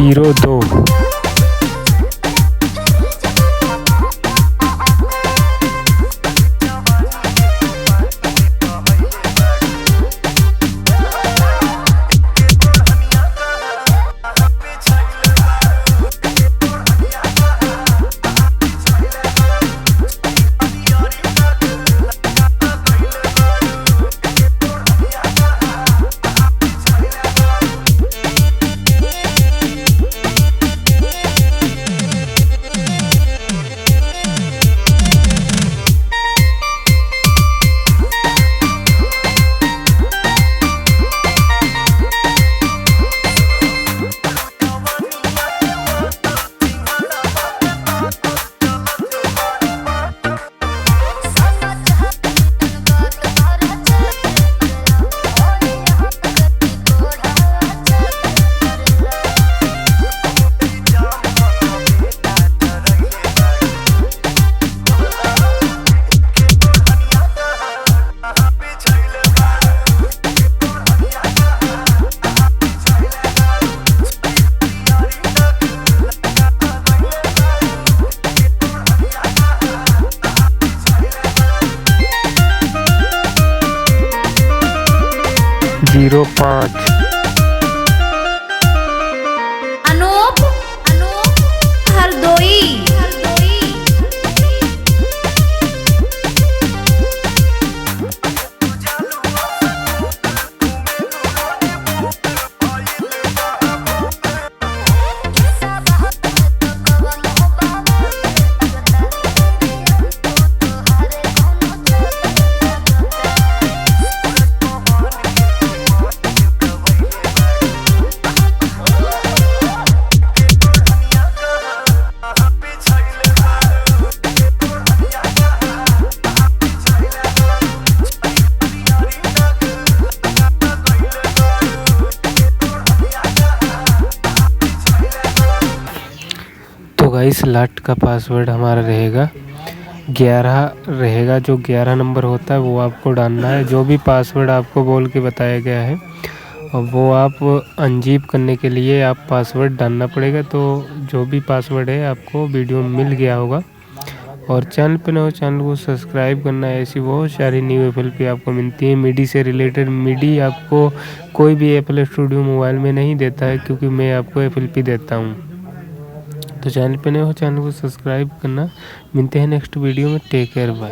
02। Zero 05। अनूप हरदोई। तो guys last का password हमारा रहेगा 11 रहेगा। जो 11 नंबर होता है वो आपको डालना है। जो भी पासवर्ड आपको बोल के बताया गया है और वो आप अनजीप करने के लिए आप पासवर्ड डालना पड़ेगा। तो जो भी पासवर्ड है आपको वीडियो में मिल गया होगा। और चैनल पे ना हो चैनल को सब्सक्राइब करना है। ऐसी बहुत सारी न्यू एफएलपी आपको मिलती है मिडी से रिलेटेड। मिडी आपको कोई भी एफएल स्टूडियो मोबाइल में नहीं देता है, क्योंकि मैं आपको एफएलपी देता हूँ। तो चैनल पे नए हो चैनल को सब्सक्राइब करना। मिलते हैं नेक्स्ट वीडियो में। Take care, by.